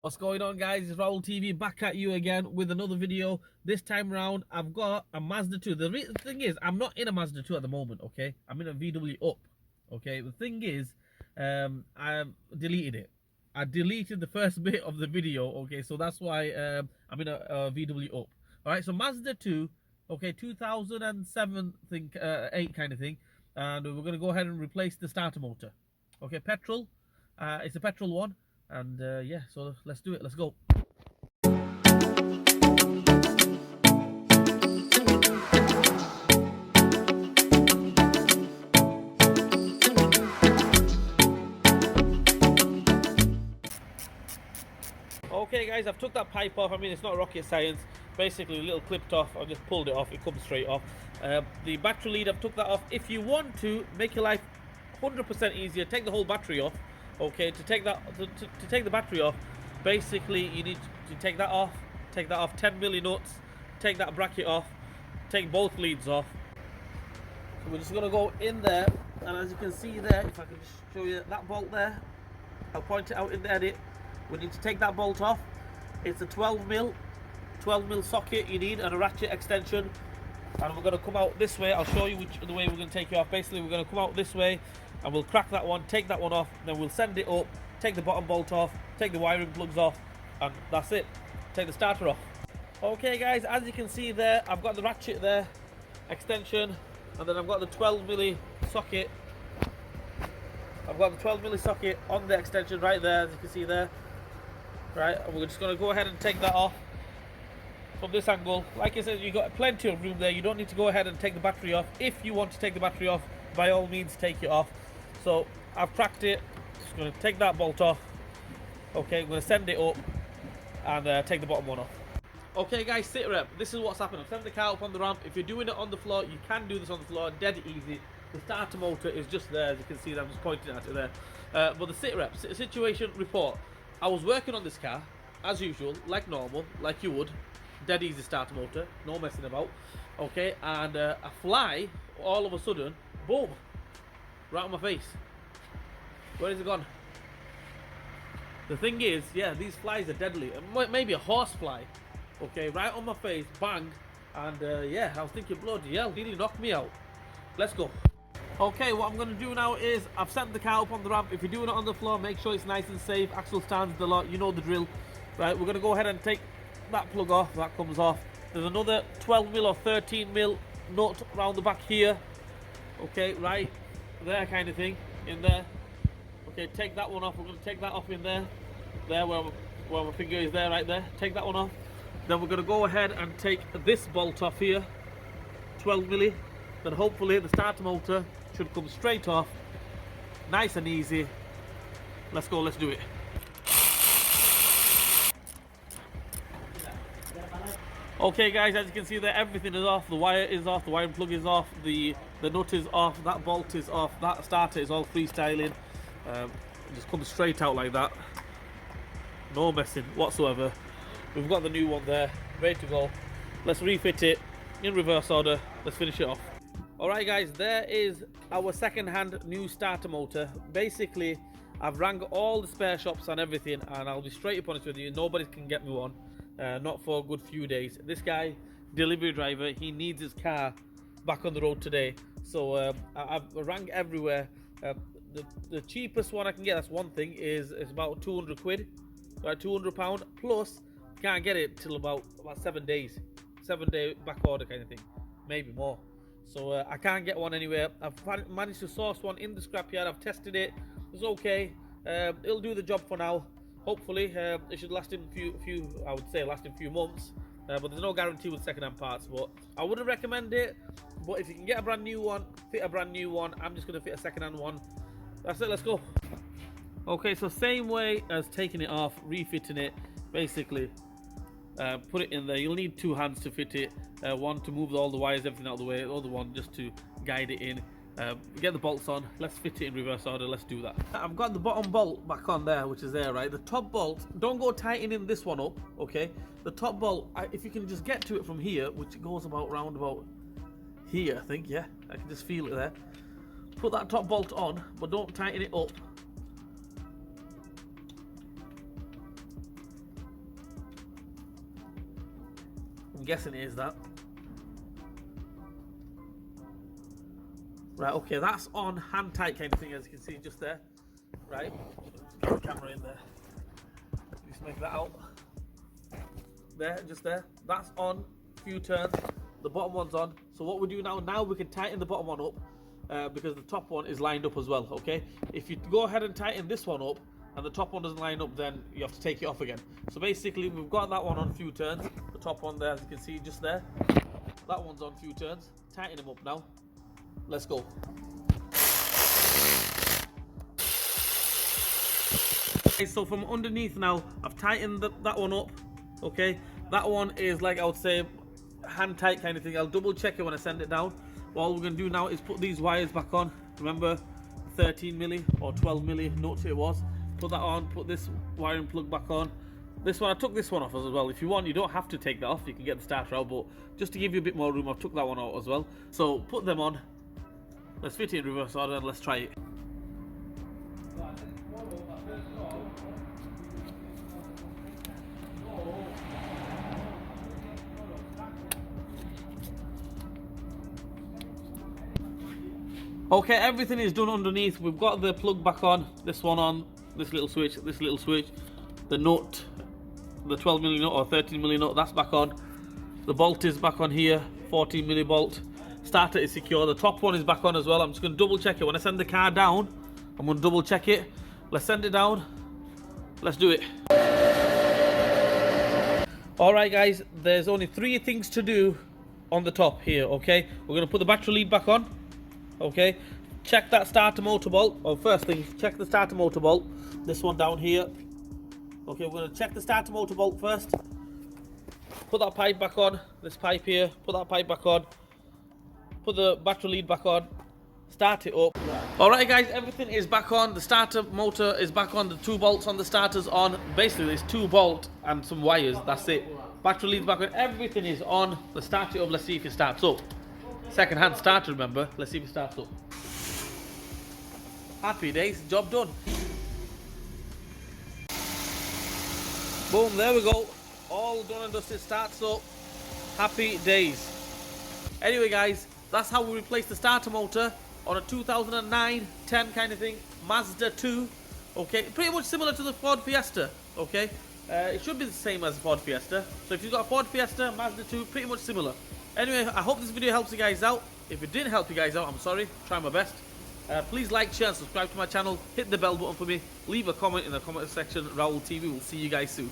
What's going on, guys? It's Raul TV back at you again with another video. This time around, I've got a Mazda 2. The thing is, I'm not in a Mazda 2 at the moment, okay? I'm in a VW Up, okay? The thing is, I've deleted it. I deleted the first bit of the video, okay? So that's why I'm in a VW Up. All right, so Mazda 2, okay, 2007, 8 kind of thing. And we're going to go ahead and replace the starter motor. Okay, petrol. It's a petrol one. And yeah, so let's do it. Let's go. Okay, guys, I've took that pipe off. I mean, it's not rocket science. Basically, a little clipped off. I just pulled it off. It comes straight off. The battery lead, I've took that off. If you want to make your life 100% easier, take the whole battery off. Okay, to take the battery off, basically you need to take that off 10 milli nuts, take that bracket off, take both leads off. So we're just gonna go in there, and as you can see there, if I can just show you that bolt there, I'll point it out in the edit. We need to take that bolt off. It's a 12 mil socket you need, and a ratchet extension. And we're going to come out this way. I'll show you the way we're going to take it off. Basically, we're going to come out this way, and we'll crack that one, take that one off, then we'll send it up, take the bottom bolt off, take the wiring plugs off, and that's it. Take the starter off. Okay, guys, as you can see there, I've got the ratchet there, extension, and then I've got the 12 milli socket. I've got the 12 milli socket on the extension right there, as you can see there. Right, and we're just going to go ahead and take that off from this angle. Like I said, you've got plenty of room there. You don't need to go ahead and take the battery off. If you want to take the battery off, by all means take it off. So I've cracked it. Just going to take that bolt off. Okay, I'm going to send it up and take the bottom one off. Okay, guys, sit rep. This is what's happened. I've sent the car up on the ramp. If you're doing it on the floor, you can do this on the floor. Dead easy. The starter motor is just there, as you can see. I'm just pointing at it there. But the sit rep situation report. I was working on this car as usual, like normal, like you would. Dead easy starter motor, no messing about. Okay, and a fly, all of a sudden, boom, right on my face. Where is it gone? The thing is, yeah, these flies are deadly. Maybe a horse fly. Okay, right on my face, bang. And yeah, I was thinking, bloody hell, did he knock me out? Let's go. Okay, what I'm going to do now is, I've sent the car up on the ramp. If you're doing it on the floor, make sure it's nice and safe. Axle stands, the lot, you know the drill. Right, we're going to go ahead and take that plug off, that comes off. There's another 12 mil or 13 mil nut around the back here. Okay, right there, kind of thing, in there. Okay, take that one off. We're going to take that off in there. There, where my finger is there, right there. Take that one off. Then we're going to go ahead and take this bolt off here, 12 milli. Then hopefully the starter motor should come straight off, nice and easy. Let's go, let's do it. Okay, guys, as you can see there, everything is off. The wire is off, the wiring plug is off, the nut is off, that bolt is off, that starter is all freestyling. It just comes straight out like that. No messing whatsoever. We've got the new one there, ready to go. Let's refit it in reverse order. Let's finish it off. Alright, guys, there is our second-hand new starter motor. Basically, I've rang all the spare shops and everything, and I'll be straight up honest with you, nobody can get me one. Not for a good few days. This guy, delivery driver, he needs his car back on the road today. So I've rang everywhere. The cheapest one I can get, that's one thing, is about 200 quid, right, £200, plus can't get it till about 7 days. 7-day back order kind of thing, maybe more. So I can't get one anywhere. I've managed to source one in the scrapyard. I've tested it. It's okay. It'll do the job for now. Hopefully, it should last him I would say last him a few months. But there's no guarantee with second-hand parts. But I wouldn't recommend it. But if you can get a brand new one, fit a brand new one. I'm just going to fit a second-hand one. That's it. Let's go. Okay, so same way as taking it off, refitting it, basically. Put it in there. You'll need two hands to fit it. One to move all the wires, everything out of the way. The other one just to guide it in. Get the bolts on. Let's fit it in reverse order. Let's do that. I've got the bottom bolt back on there, which is there, right? The top bolt, don't go tightening this one up, okay? The top bolt, if you can just get to it from here, which goes round about here, I think, yeah. I can just feel it there. Put that top bolt on, but don't tighten it up. I'm guessing it is that. Right, okay, that's on hand tight kind of thing, as you can see just there. Right, get the camera in there. Just make that out. There, just there. That's on. Few turns. The bottom one's on. So what we do now we can tighten the bottom one up because the top one is lined up as well. Okay. If you go ahead and tighten this one up and the top one doesn't line up, then you have to take it off again. So basically, we've got that one on few turns. The top one there, as you can see, just there. That one's on few turns. Tighten them up now. Let's go. Okay, so from underneath now, I've tightened that one up. Okay, that one is like I would say hand tight kind of thing. I'll double check it when I send it down. What we're going to do now is put these wires back on. Remember 13 milli or 12 milli nuts it was. Put that on, put this wiring plug back on. This one, I took this one off as well. If you want, you don't have to take that off. You can get the starter out, but just to give you a bit more room, I've took that one out as well. So put them on. Let's fit it in reverse order and let's try it. Okay, everything is done underneath. We've got the plug back on, this one on, this little switch, the nut, the 12 milli nut or 13 milli nut, that's back on. The bolt is back on here, 14 milli bolt. Starter is secure. The top one is back on as well. I'm just going to double check it. When I send the car down, I'm going to double check it. Let's send it down. Let's do it. Alright guys, there's only 3 things to do on the top here, okay? We're going to put the battery lead back on. Okay, check that starter motor bolt. Oh, first thing, check the starter motor bolt. This one down here. Okay, we're going to check the starter motor bolt first. Put that pipe back on. This pipe here. Put that pipe back on. Put the battery lead back on. Start it up. Alright guys, everything is back on. The starter motor is back on. The 2 bolts on the starter's on. Basically, there's 2 bolts and some wires. That's it. Battery lead's back on. Everything is on. Let's start it up. Let's see if it starts up. Second hand starter, remember. Let's see if it starts up. Happy days, job done. Boom, there we go. All done and dusted, starts up. Happy days. Anyway guys, that's how we replace the starter motor on a 2009, 10 kind of thing, Mazda 2. Okay, pretty much similar to the Ford Fiesta. Okay, it should be the same as the Ford Fiesta. So if you've got a Ford Fiesta, Mazda 2, pretty much similar. Anyway, I hope this video helps you guys out. If it didn't help you guys out, I'm sorry. Try my best. Please like, share, and subscribe to my channel. Hit the bell button for me. Leave a comment in the comment section. Raul TV. We'll see you guys soon.